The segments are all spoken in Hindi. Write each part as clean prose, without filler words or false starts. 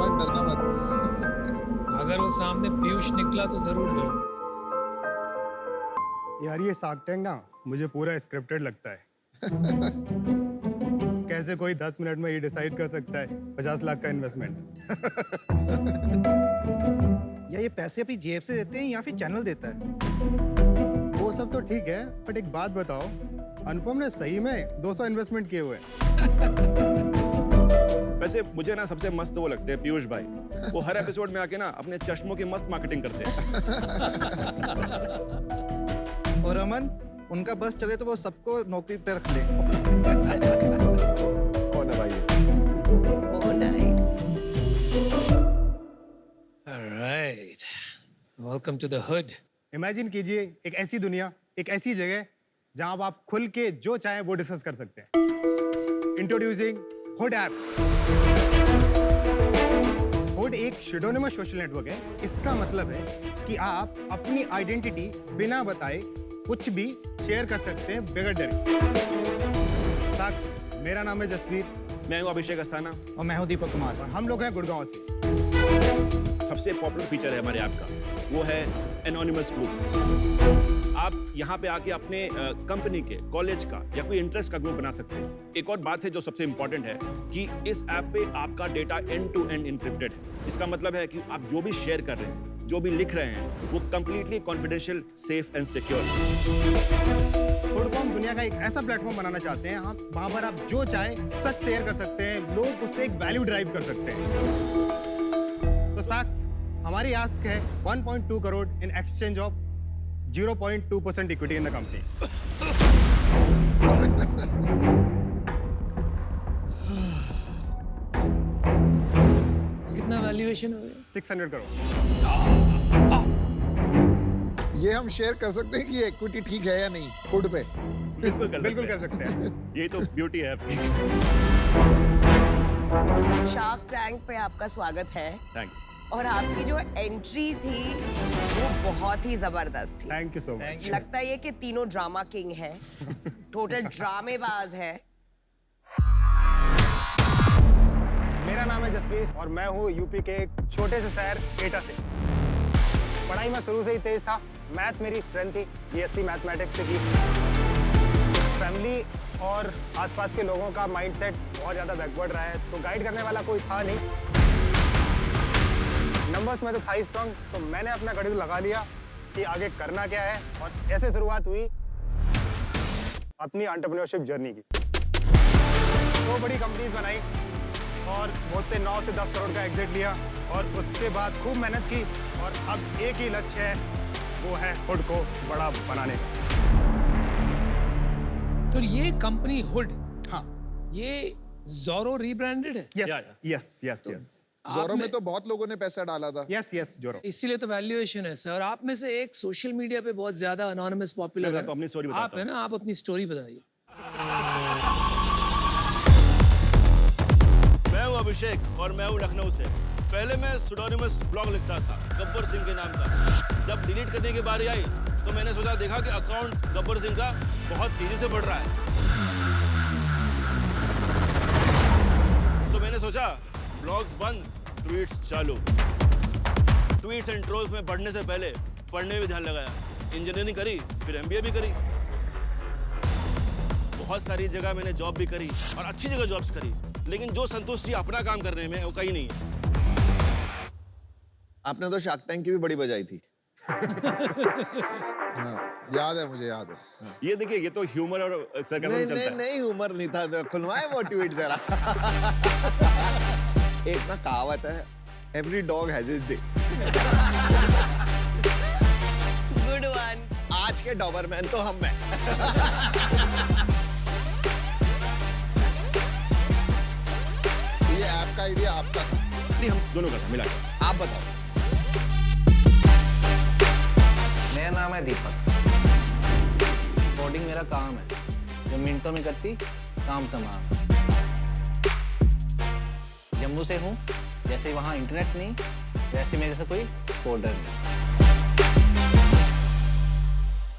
अरमान डरना मत। अगर वो सामने पीयूष निकला तो जरूर लो। यार ये शार्क टैंक ना मुझे पूरा स्क्रिप्टेड लगता है। कैसे कोई 10 मिनट में ये डिसाइड कर सकता है 50 लाख का इन्वेस्टमेंट। या ये पैसे अपनी जेब से देते हैं या फिर चैनल देता है? वो सब तो ठीक है, बट एक बात बताओ, अनुपम ने सही में 200 इन्वेस्टमेंट किए हुए हैं। वैसे मुझे ना सबसे मस्त वो लगते हैं पीयूष भाई। वो हर एपिसोड में आके ना अपने चश्मों की मस्त मार्केटिंग करते हैं। और अमन, उनका बस चले तो वो सबको नौकरी पे रख ले। कौन है भाई? Oh, nice. All right. Welcome to the hood. Imagine कीजिए एक ऐसी दुनिया, एक ऐसी जगह जहां आप खुल के जो चाहें वो डिस्कस कर सकते हैं। Introducing hood app. हुड एक शिडोनिमस सोशल नेटवर्क है। इसका मतलब है कि आप अपनी आइडेंटिटी बिना बताए कुछ भी शेयर कर सकते हैं बगैर डरे। साक्स, मेरा नाम है जसवीर मैं हूँ अभिषेक अस्थाना। और मैं हूँ दीपक कुमार। और हम लोग हैं गुड़गांव से। सबसे पॉपुलर फीचर है हमारे ऐप का, वो है एनोनिमस ग्रुप्स। आप यहाँ पे आके अपने कंपनी के, कॉलेज का या कोई इंटरेस्ट का ग्रुप बना सकते हैं। एक और बात है जो सबसे इंपॉर्टेंट है कि इस ऐप पे आपका data end to end encrypted है। इसका मतलब है कि आप जो भी शेयर कर रहे हैं, जो भी लिख रहे हैं, वो completely confidential, safe and secure. Hood को हम दुनिया का एक ऐसा प्लेटफॉर्म बनाना चाहते हैं वहां पर आप जो चाहे सच शेयर कर सकते हैं, लोग उससे एक वैल्यू ड्राइव कर सकते हैं। तो साक्स, हमारी आस्क है 1.2 crore in exchange of 0.2% equity in the company. कितना वैल्यूएशन हो गया? 600 करोड़। ये हम शेयर कर सकते हैं कि इक्विटी ठीक है या नहीं हुड पे? बिल्कुल कर सकते हैं। यही तो ब्यूटी है आपकी। शार्क टैंक पे आपका स्वागत है। थैंक्स। और आपकी जो एंट्री थी वो बहुत ही जबरदस्त थी। Thank you so much. लगता है कि तीनों ड्रामा किंग है, टोटल ड्रामेबाज है। मेरा नाम है जसवीर और मैं हूँ यूपी के एक छोटे से शहर एटा से। पढ़ाई में शुरू से ही तेज था, मैथ मेरी स्ट्रेंथ थी, बीएससी मैथमेटिक्स से की। फैमिली और आसपास के लोगों का माइंडसेट बहुत ज़्यादा बैकवर्ड रहा है, तो गाइड करने वाला कोई था नहीं। नंबर्स में तो था ही स्ट्रॉन्ग, तो मैंने अपना घड़ी लगा लिया कि आगे करना क्या है, और ऐसे शुरुआत हुई अपनी एंटरप्रेन्योरशिप जर्नी की। 2 बड़ी कंपनीज बनाई और मुझसे 9 से 10 करोड़ का एग्जिट लिया, और उसके बाद खूब मेहनत की, और अब एक ही लक्ष्य है, वो है हुड को बड़ा बनाने का। तो ये कंपनी हुड, हाँ, ये ज़ोरो रीब्रांडेड है? यस यस यस यस जोरो में तो बहुत लोगों ने पैसा डाला था। यस यस जोरो। इसीलिए तो वैल्यूएशन है सर। आप में से एक सोशल मीडिया पे बहुत ज्यादा अनोनिमस पॉपुलर है। तो अपनी स्टोरी बताता आप है ना, आप अपनी स्टोरी बताइए। मैं हूँ अभिषेक और मैं हूँ लखनऊ से। पहले मैं सुडोनिमस ब्लॉग लिखता था गब्बर सिंह के नाम का। जब डिलीट करने की बारी आई तो मैंने सोचा, देखा कि अकाउंट गब्बर सिंह का बहुत तेजी से बढ़ रहा है, तो मैंने सोचा ब्लॉग्स बंद, ट्वीट्स चालू। ट्वीट्स एंड ट्रोल्स में बढ़ने से पहले पढ़ने में ध्यान लगाया। इंजीनियरिंग करी, फिर एमबीए भी करी। बहुत सारी जगह मैंने जॉब भी करी और अच्छी जगह जॉब्स करी, लेकिन जो संतुष्टि अपना काम करने में वो कहीं नहीं है। आपने तो शार्क टैंक की भी बड़ी बजाई थी। हाँ, याद है, मुझे याद है। ये देखिए, ये तो ह्यूमर और सरकाज़म नहीं चलता है। नहीं, उमर नहीं था, तो खुलवाए वो ट्वीट जरा। एक ना कहावत है, every dog has his day. Good one. आज के डॉबरमैन तो हम हैं। ये ऐप का आइडिया आपका था? नहीं, हम दोनों का था मिला के। आप बताओ। मेरा नाम है दीपक। कोडिंग मेरा काम है, जो मिनटों में करती काम तमाम। जम्मू से हूँ, जैसे वहाँ इंटरनेट नहीं, वैसे मेरे से कोई कोडर नहीं।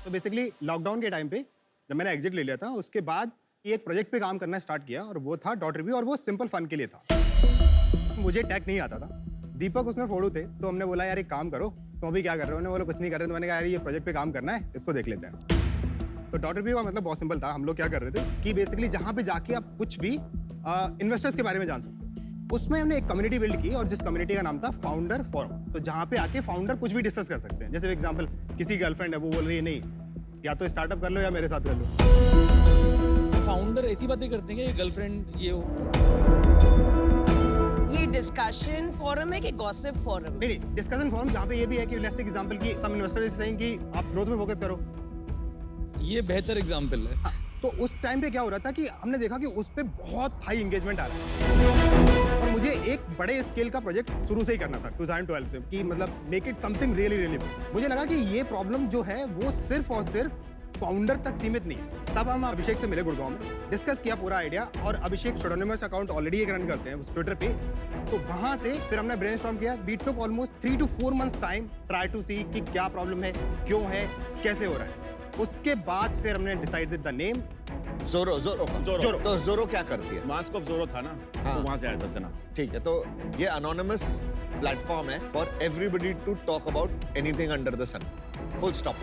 तो बेसिकली लॉकडाउन के टाइम पे जब मैंने एग्जिट ले लिया था, उसके बाद एक प्रोजेक्ट पे काम करना स्टार्ट किया, और वो था डॉट रिव्यू, और वो सिंपल फन के लिए था। मुझे टैग नहीं आता था, दीपक उसमें फोड़ू थे, तो हमने बोला यार एक काम करो, तुम अभी क्या कर रहे हो? उन्होंने बोला कुछ नहीं कर रहे, तो मैंने कहा यार ये प्रोजेक्ट पे काम करना है, इसको देख लेते हैं। तो डॉटर व्यू का मतलब बहुत सिंपल था। हम लोग क्या कर रहे थे कि बेसिकली जहाँ पे जाके आप कुछ भी इन्वेस्टर्स के बारे में जान सकते हो, उसमें हमने एक कम्युनिटी बिल्ड की और जिस कम्युनिटी का नाम था फाउंडर फोरम। तो जहाँ पे आके फाउंडर कुछ भी डिस्कस कर सकते हैं। जैसे एग्जांपल, किसी गर्लफ्रेंड है, वो बोल रही है नहीं या तो स्टार्टअप कर लो या मेरे साथ कर लो। फाउंडर ऐसी बातें करते हैं कि गर्लफ्रेंड ये हो। ये डिस्कशन फोरम है कि गॉसिप फोरम? नहीं डिस्कशन फोरम जहाँ पे ये भी है कि लेट्स टेक एग्जांपल की सम इन्वेस्टर इज सेइंग कि आप ग्रोथ में फोकस करो। ये बेहतर एग्जाम्पल है। तो उस टाइम पे क्या हो रहा था कि हमने देखा कि उस पे बहुत हाई एंगेजमेंट आ रहा है और मुझे एक बड़े स्केल का प्रोजेक्ट शुरू से ही करना था 2012 से कि मतलब make it something really really. मुझे लगा कि ये प्रॉब्लम जो है वो सिर्फ और सिर्फ फाउंडर तक सीमित नहीं है। तब हम अभिषेक से मिले गुड़गांव में, डिस्कस किया पूरा आइडिया और अभिषेक सोडोनिमस अकाउंट ऑलरेडी एक रन करते हैं उस ट्विटर पे। तो वहां से फिर हमने ब्रेनस्टॉर्म किया। We took almost 3 to 4 months time try to see कि क्या प्रॉब्लम है, क्यों है, कैसे हो रहा है। उसके बाद फिर हमने डिसाइडेड द नेम जोरो। जोरो। तो जोरो क्या करती है? मास्क ऑफ जोरो था ना, हाँ। तो वहां से आया था उसका नाम। ठीक है, तो ये अनोनिमस प्लेटफॉर्म है for everybody to talk about anything under the sun, full stop.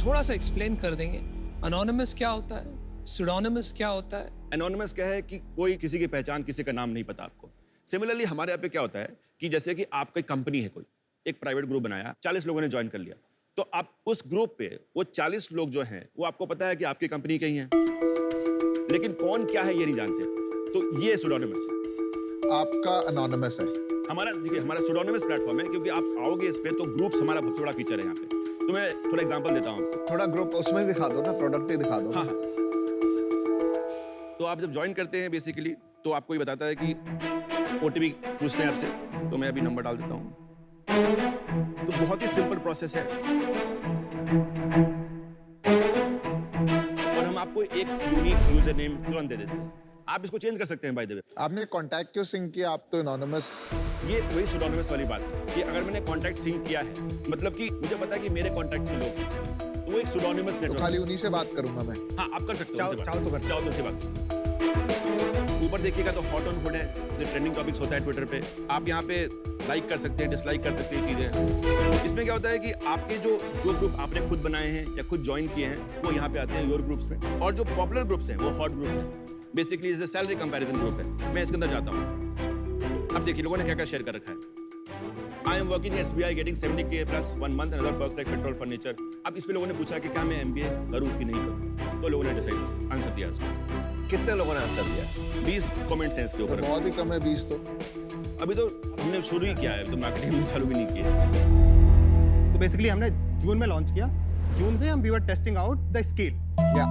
थोड़ा सा एक्सप्लेन कर देंगे अनोनिमस क्या होता है, सुडोनिमस क्या होता है? एनोनिमस क्या है कि कोई किसी की पहचान, किसी का नाम नहीं पता आपको। सिमिलरली हमारे यहाँ पे क्या होता है कि जैसे कि आपकी कंपनी है, कोई एक प्राइवेट ग्रुप बनाया, 40 लोगों ने ज्वाइन कर लिया, तो आप उस ग्रुप पे वो 40 लोग जो हैं वो आपको पता है कि आपकी कंपनी के ही हैं, लेकिन कौन क्या है ये नहीं जानते। तो ये सुडोनिमस है। आपका अनोनिमस है। हमारा देखिए, हमारा सुडोनिमस प्लेटफॉर्म है क्योंकि आप आओगे इस पे तो ग्रुप्स हमारा बहुत बड़ा फीचर है यहाँ पे। तो मैं थोड़ा एग्जांपल देता हूँ। थोड़ा ग्रुप उसमें दिखा दो ना, प्रोडक्ट ही दिखा दो। हाँ हाँ। तो आप जब ज्वाइन करते हैं बेसिकली तो आपको ये बताता है कि OTP पूछते हैं आपसे, तो मैं अभी नंबर डाल देता हूँ। तो बहुत ही सिंपल प्रोसेस है और हम आपको एक यूनिक यूजर नेम तुरंत दे देते हैं। आप इसको चेंज कर सकते हैं बाय द वे। आपने कॉन्टैक्ट क्यों सिंक किया? आप तो एनोनिमस। ये वही सुडोनिमस वाली बात है कि अगर मैंने कॉन्टैक्ट सिंक किया है, मतलब कि मुझे पता है कि मेरे कॉन्टैक्ट में लोग हैं, तो वो एक सुडोनिमस तो नेटवर्क। खाली उन्हीं से बात करूंगा मैं। हाँ, आप कर सकते हो। चाहो तो कर। चाहो तो उनसे बात। ऊपर देखिएगा तो हॉट ऑन हुड है, जैसे ट्रेंडिंग टॉपिक्स होता है ट्विटर पे। आप यहाँ पे लाइक कर सकते हैं, डिसलाइक कर सकते हैं चीजें। इसमें क्या होता है कि आपके जो ग्रुप आपने खुद बनाए हैं या खुद ज्वाइन किए हैं वो यहाँ पे आते हैं योर ग्रुप्स में, और जो पॉपुलर ग्रुप्स हैं वो हॉट ग्रुप्स हैं। बेसिकली जैसे सैलरी कंपैरिजन ग्रुप है, मैं इसके अंदर जाता हूँ। अब देखिए लोगों ने क्या क्या शेयर कर रखा है। I am working SBI getting 70K plus 1 month and other perks like petrol, furniture। अब इस पे लोगों ने पूछा कि क्या मैं MBA करूँ कि नहीं करूँ, तो लोगों ने डिसाइड आंसर दिया उसको। कितने लोगों ने आंसर दिया? 20 कमेंट्स हैं इसके तो ऊपर। बहुत ही कम है 20 तो। अभी तो हमने शुरू ही किया है, तो मार्केटिंग में चालू भी नहीं किया। तो बेसिकली हमने जून में लॉन्च किया। जून में हम we were testing out the scale या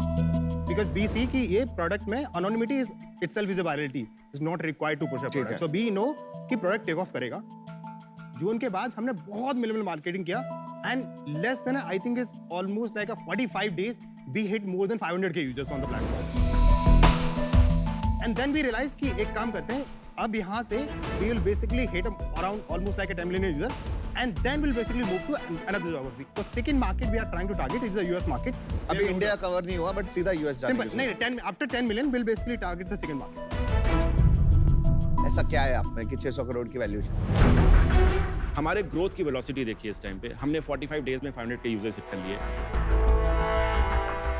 बिकॉज वी सी कि ये प्रोडक्ट में anonymity is itself is a virality, is not required to push a ठीक है। product, so we know कि प्रोडक्ट टेक ऑफ करेगा। जून के बाद हमने बहुत मिनिमल मार्केटिंग किया and less than I think is almost like 45 days we hit more than 500K users on the platform and then we realized कि एक काम करते हैं, अब यहाँ से we will basically hit around almost like a 10 million user and then we'll basically move to another geography. The second market we are trying to target is the US market. अभी इंडिया कवर नहीं हुआ बट सीधा यूएस जाने Simple. की नहीं, 10 after 10 million we'll basically target the second market. सोच। ऐसा क्या है आप में कि 600 करोड़ की वैल्यूएशन? हमारे ग्रोथ की वेलोसिटी देखिए इस टाइम पे। हमने 45 डेज में 500K यूजर्स हिट कर लिए।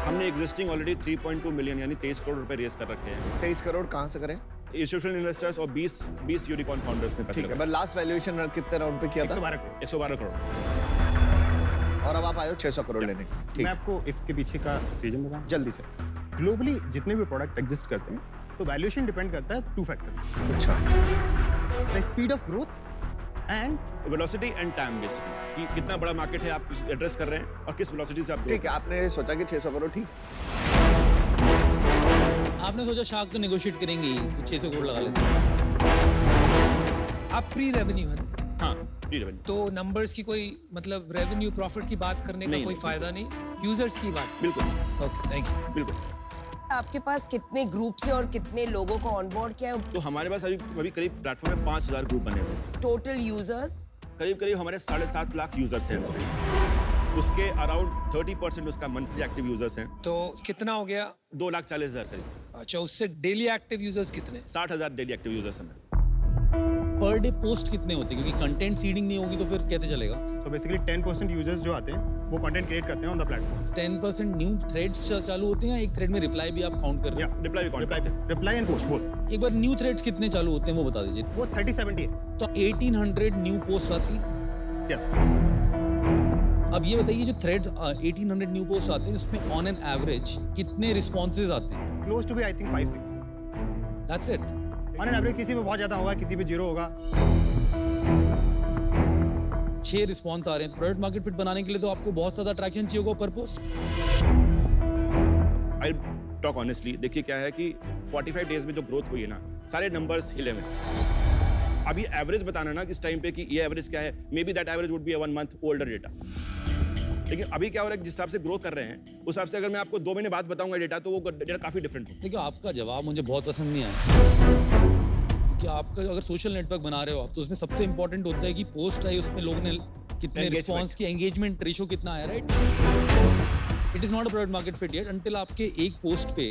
हमने एग्जिस्टिंग ऑलरेडी 3.2 मिलियन यानी 23 करोड़ रुपए रेज कर रखे हैं। 23 करोड़ कहाँ से करें? इंस्टीट्यूशनल इन्वेस्टर्स और 20 यूनिकॉर्न फाउंडर्स ने पैसे ठीक है, लगाए। बट लास्ट वैल्यूएशन कितने राउंड पे किया था? 112 करोड़। 112 करोड़। और अब आप आए हो 600 करोड़ लेने के। ठीक मैं आपको इसके पीछे का रीजन बताऊं। जल्दी से। ग्लोबली जितने भी प्रोडक्ट एग्जिस्ट करते हैं तो वैल्यूएशन डिपेंड करता है 2 फैक्टर, अच्छा, the speed of growth and velocity and time basically, कि कितना बड़ा मार्केट है आप एड्रेस कर रहे हैं और किस वेलोसिटी से आप ठीक है। आपने सोचा कि 600 करोड़ ठीक। आपने सोचा शार्क तो नेगोशिएट करेंगे ही, कुछ 600 करोड़ लगा लेते हैं। आप प्री रेवेन्यू है ना, हाँ प्री रेवेन्यू। तो नंबर्स की कोई मतलब रेवेन्यू प्रॉफिट की बात करने का नहीं, कोई नहीं, फायदा नहीं, यूजर्स की बात। बिल्कुल ओके, थैंक यू। बिल्कुल। आपके पास कितने ग्रुप से और कितने लोगों को ऑनबोर्ड किया है? तो हमारे पास अभी करीब प्लेटफॉर्म में 5000 ग्रुप बने हुए हैं। टोटल यूजर्स करीब हमारे 7.5 लाख यूजर्स हैं उसमें। उसके अराउंड 30% उसका मंथली एक्टिव यूजर्स हैं। तो कितना हो गया? 2,40,000 करीब। अच्छा, उससे डेली एक्टिव यूजर्स कितने? 60,000 डेली एक्टिव यूजर्स हैं मेरे। पर डे पोस्ट कितने होते हैं, क्योंकि कंटेंट सीडिंग नहीं होगी तो फिर कैसे चलेगा? So basically 10% यूजर्स जो आते हैं वो कंटेंट क्रिएट करते हैं on the platform. 10% new threads चालू होते हैं या एक थ्रेड में रिप्लाई भी आप काउंट कर रहे या रिप्लाई भी काउंट करते हैं। Reply and post both. हैं? एक बार न्यू थ्रेड्स कितने चालू होते हैं वो बता दीजिए। वो 30-70 है. तो 1800 न्यू पोस्ट आती हैं। यस. अब ये बताइए जो थ्रेड्स 1800 न्यू पोस्ट आते हैं उसमें ऑन एन एवरेज कितने रिस्पॉन्सेज आते हैं? Close to be I think 5-6. That's it. On an average किसी में बहुत ज्यादा होगा, किसी में 0 होगा. 6 रिस्पॉन्स आ रहे हैं। प्रोडक्ट मार्केट फिट बनाने के लिए तो आपको बहुत ज्यादा ट्रैक्शन चाहिए होगा पर पोस्ट। आई टॉक ऑनेस्टली, देखिए क्या है कि 45 डेज में जो ग्रोथ हुई है ना, सारे नंबर्स हिले हुए हैं। अभी एवरेज बताना ना किस टाइम पे कि ये एवरेज क्या है, may be that average would be 1 month older data. लेकिन अभी क्या हो रहा है, जिस हिसाब से ग्रो कर रहे हैं उस हिसाब से अगर मैं आपको 2 महीने बाद बताऊंगा डेटा तो वो डेटा काफी डिफरेंट हो। देखिए आपका जवाब मुझे बहुत पसंद नहीं आया, क्योंकि आपका अगर सोशल नेटवर्क बना रहे हो आप तो उसमें सबसे इंपॉर्टेंट होता है कि पोस्ट आई उसमें लोगों ने कितने Engagement. रिस्पॉन्स की, एंगेजमेंट रेशो कितना आया, right? It is not a product market fit yet until आपके एक पोस्ट पे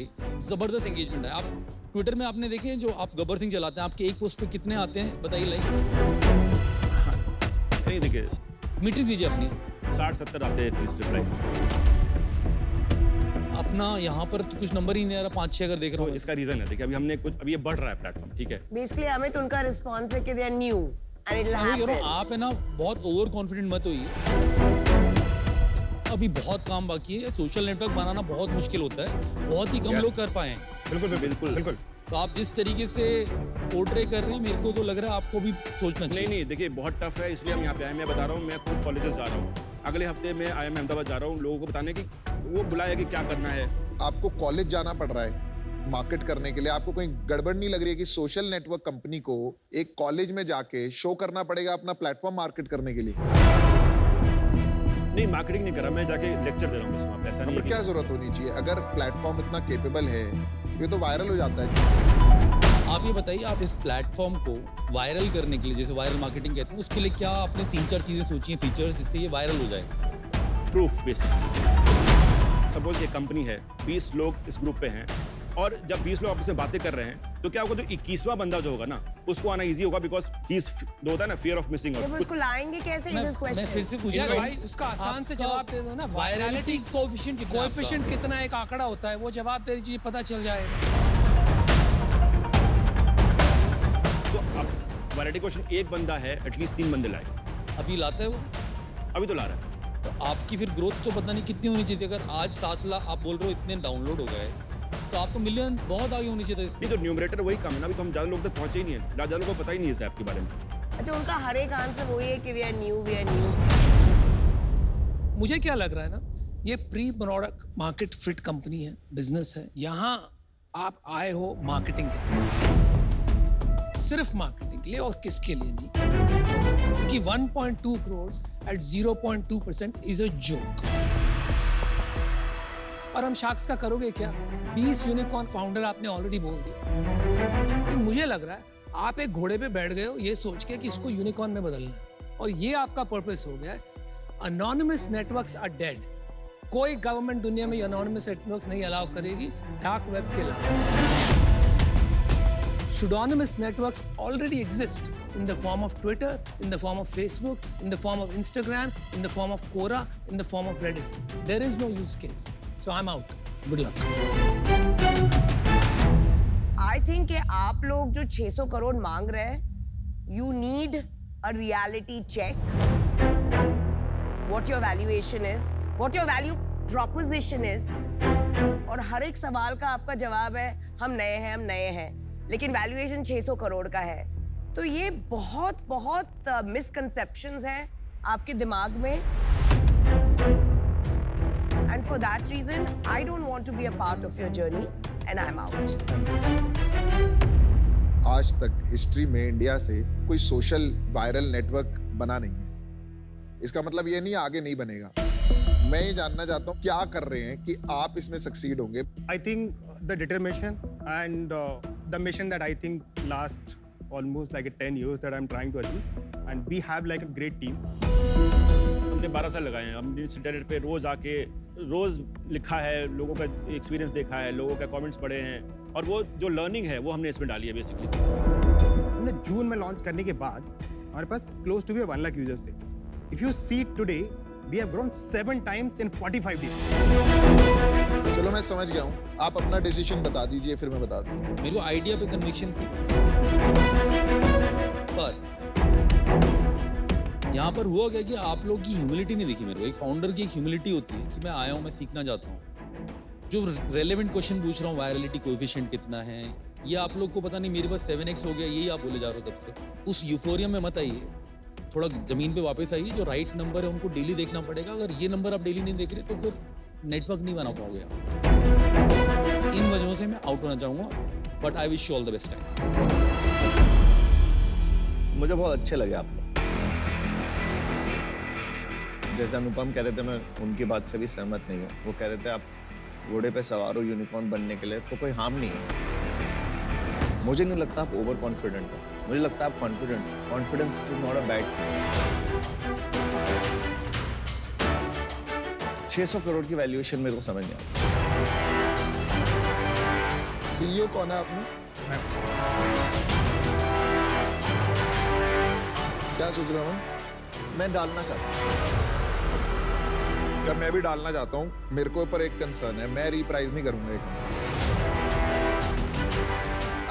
जबरदस्त एंगेजमेंट है। आप ट्विटर में आपने देखे जो आप गब्बर सिंह चलाते हैं, आपके एक पोस्ट पे कितने आते हैं बताइए लाइक्स? नहीं देखिए, मीट्रिक दीजिए अपनी। 60-70 आते हैं एटलीस्ट रिप्लाई। अपना यहाँ पर तो कुछ नंबर ही नहीं आ रहा, 5-6 अगर देख रहा तो हूँ। इसका रीजन है, देखिए अभी हमने कुछ, अभी ये बढ़ रहा है प्लेटफॉर्म, ठीक है। बेसिकली अमित उनका रिस्पॉन्स है कि they are new and it will happen. आप है ना बहुत ओवर कॉन्फिडेंट मत होइए, अभी बहुत काम बाकी है। सोशल नेटवर्क बनाना बहुत मुश्किल होता है, बहुत ही कम Yes. लोग कर पाए हैं। बिल्कुल बिल्कुल बिल्कुल. तो आप जिस तरीके से पोर्ट्रे कर रहे हैं मेरे को तो लग रहा है आपको भी सोचना चाहिए। नहीं देखिए बहुत टफ है, इसलिए हम यहाँ पे आए। मैं बता रहा हूँ, मैं खुद कॉलेजेस जा रहा हूँ, अगले हफ्ते में आई एम अहमदाबाद जा रहा हूँ लोगों को बताने की, वो बुलाया कि क्या करना है। आपको कॉलेज जाना पड़ रहा है मार्केट करने के लिए, आपको कोई गड़बड़ नहीं लग रही है कि सोशल नेटवर्क कंपनी को एक कॉलेज में जाके शो करना पड़ेगा अपना प्लेटफॉर्म मार्केट करने के लिए? नहीं मार्केटिंग नहीं कर रहा, मैं जाके लेक्चर दे रहा हूँ बस वहाँ पे, ऐसा नहीं पर है क्या जरूरत होनी चाहिए? अगर प्लेटफॉर्म इतना केपेबल है ये तो वायरल हो जाता है। आप ये बताइए, आप इस प्लेटफॉर्म को वायरल करने के लिए, जैसे वायरल मार्केटिंग कहते हैं, उसके लिए क्या आपने 3-4 चीजें सोची हैं, फीचर्स, जिससे ये वायरल हो जाए? Proof basic. सपोज ये कंपनी है, 20 लोग इस ग्रुप पे हैं और जब 20 लोग आपस में बातें कर रहे हैं तो क्या होगा, जो 21वां बंदा जो होगा ना उसको आना इजी होगा, बिकॉज ही जो होता है ना फियर ऑफ मिसिंग जब आउट। उसको लाएंगे कैसे इज दिस मैं फिर क्वेश्चन. से पूछ यार रहा भाई उसका आसान से आपका जवाब दे दो ना. वायरलिटी कोएफिशिएंट कितना है आपका? कोएफिशिएंट कितना एक आंकड़ा होता है, वो जवाब दे दीजिए, पता चल जाएगा. तो अब वैरायटी क्वेश्चन, एक बंदा है एटलीस्ट 3 बंदे लाए, अभी लाता है वो? अभी तो ला रहा है। तो आपकी फिर ग्रोथ तो पता नहीं कितनी होनी चाहिए। अगर आज 7 लाख आप बोल रहे हो इतने डाउनलोड हो गए तो आप तो मिलियन बहुत आगे होनी चाहिए था नहीं तो न्यूमरेटर वही कम है ना, अभी तो हम ज़्यादा लोग तक पहुंचे ही नहीं है, ज़्यादा लोगों को पता ही नहीं है इस ऐप के बारे में। अच्छा, उनका हर एक आंसर वही है कि वी आर न्यू. मुझे क्या लग रहा है ना, ये pre product market fit company है, बिजनेस है. यहाँ आप आए हो मार्केटिंग के लिए, सिर्फ मार्केटिंग के लिए, और किसके लिए नहीं. क्योंकि 1.2 crore at 0.2% is a joke. और हम शार्क्स का करोगे क्या? 20 यूनिकॉर्न फाउंडर आपने ऑलरेडी बोल दिया. लेकिन मुझे लग रहा है आप एक घोड़े पे बैठ गए हो ये सोच के कि इसको यूनिकॉर्न में बदलना है, और ये आपका पर्पस हो गया है. Anonymous networks are dead. कोई गवर्नमेंट दुनिया में अनोनिमस नेटवर्क्स नहीं अलाउ करेगी डार्क वेब के अलावा. Pseudonymous networks already exist in the form of Twitter, in the form of Facebook, in the form of Instagram, in the form of Quora, in the form of Reddit. There is no use case. So I'm out. Good luck. I think कि आप लोग जो 600 करोड़ मांग रहे हैं, you need a reality check. What your valuation is, what your value proposition is. और हर एक सवाल का आपका जवाब है हम नए हैं, लेकिन वैल्यूएशन 600 करोड़ का है. तो ये बहुत मिसकंसेप्शंस हैं आपके दिमाग में. And for that reason, I don't want to be a part of your journey, and I'm out. आज तक हिस्ट्री में इंडिया से कोई सोशल वायरल नेटवर्क बना नहीं है. इसका मतलब ये नहीं आगे नहीं बनेगा. मैं ये जानना चाहता हूँ क्या कर रहे हैं कि आप इसमें सक्सीड होंगे. I think the determination and the mission that I think last almost like 10 years that I'm trying to achieve, and we have like a great team. हमने 12 साल लगाए हैं, हम इंटरनेट पे रोज आके रोज लिखा है, लोगों का एक्सपीरियंस देखा है, लोगों का कमेंट्स पढ़े हैं और वो जो लर्निंग है वो हमने इसमें डाली है बेसिकली। हमने जून में लॉन्च करने के बाद हमारे पास close to be 1 lakh users थे। If you see today we have grown 7 times in 45 days। चलो मैं समझ गया हूँ, आप अपना डिसीजन बता दीजिए फिर मैं बता दूँ। मेरे को आइडिया पे कन्विक्शन थी, पर यहाँ पर हुआ क्या कि आप लोग की ह्यूमिलिटी नहीं दिखी मेरे को। एक फाउंडर की एक ह्यूमिलिटी होती है कि मैं आया हूँ, मैं सीखना चाहता हूँ। जो रेलेवेंट क्वेश्चन पूछ रहा हूँ, वायरलिटी कोएफिशिएंट कितना है, ये आप लोग को पता नहीं, मेरे पास 7x हो गया, यही आप बोले जा रहे हो तब से। उस यूफोरिया में मत आइए, थोड़ा जमीन पे वापस आइए। जो राइट नंबर है उनको डेली देखना पड़ेगा। अगर ये नंबर आप डेली नहीं देख रहे तो फिर नेटवर्क नहीं बना पाओगे आप। इन वजहों से मैं आउट होना चाहूँगा, but I wish you all the best times. मुझे बहुत अच्छे लगे आप लोग। जैसे अनुपम कह रहे थे, मैं उनकी बात से भी सहमत नहीं हूँ। वो कह रहे थे आप घोड़े पे सवार हो यूनिकॉर्न बनने के लिए, तो कोई हार्म नहीं है। मुझे नहीं लगता आप ओवर कॉन्फिडेंट हो, मुझे लगता है आप कॉन्फिडेंट हो। Confidence is not a bad thing. 600 crore की वैल्यूएशन मेरे को समझ नहीं आता। सीईओ कौन है आपने? क्या सोच रहे हो? मैं डालना चाहता हूँ। यार मैं भी डालना चाहता हूँ। मेरे को ऊपर एक कंसर्न है, मैं रीप्राइज नहीं करूंगा एक।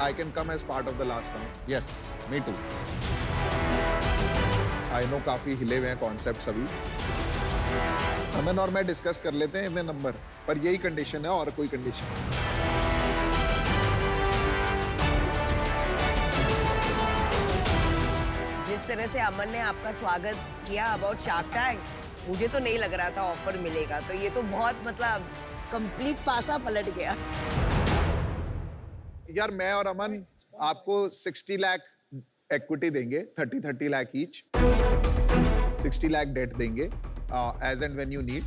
I can come as part of the last round. Yes, me too. I know काफी हिले हुए हैं कॉन्सेप्ट्स अभी। अमन और मैं डिस्कस कर लेते हैं इतने नंबर पर, यही कंडीशन है और कोई कंडीशन। जिस तरह से अमन ने आपका स्वागत किया अबाउट शार्क टैंक, मुझे तो नहीं लग रहा था ऑफर मिलेगा। तो ये तो बहुत मतलब कंप्लीट पासा पलट गया। यार मैं और अमन आपको 60 लाख इक्विटी देंगे, 30 लाख ईच। 60 लाख डेट देंगे as and when you need.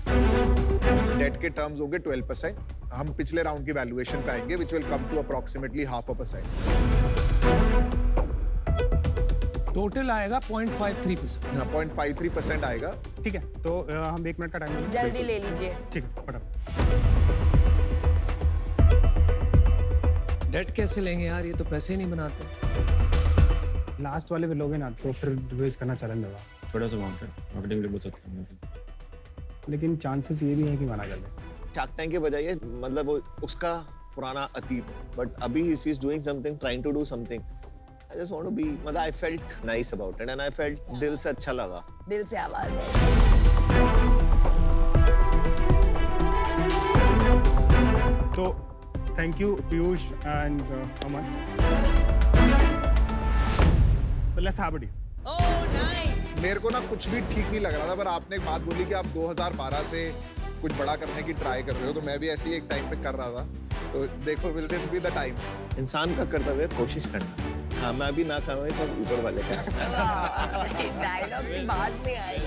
Debt के टर्म्स होंगे 12%। हम पिछले राउंड की वैल्यूएशन पे आएंगे which will come to approximately 0.5%। Total आएगा 0.53%। हाँ 0.53% आएगा। ठीक है, तो हम 1 मिनट का टाइम जल्दी ले लीजिए। ठीक है, फटाफट। डेट कैसे लेंगे यार, ये तो पैसे ही नहीं बनाते। लास्ट वाले पे लोगे ना तो फिर रिवाइज करना चैलेंज होगा। छोटा सा अमाउंट है, मार्केटिंग के लिए बोल सकते हैं, लेकिन चांसेस ये भी है कि मना कर दे। शार्क टैंक के बजाय मतलब वो उसका पुराना अतीत, बट अभी if he's doing something, trying to do something, I just want to be, मतलब I felt nice about it and I felt दिल से अच्छा लगा। दिल से आवाज है। तो thank you Piyush and Aman. Let's have a deal. Oh nice. मेरे को ना कुछ भी ठीक नहीं लग रहा था, पर आपने एक बात बोली कि आप 2012 से कुछ बड़ा करने की ट्राई कर रहे हो, तो मैं भी ऐसे ही एक टाइम पे कर रहा था। तो देखो will this be the time. इंसान का कर्तव्य है कोशिश करना। कामयाबी ना कामयाबी सब ऊपर वाले का। डायलॉग की बाद में आएगा।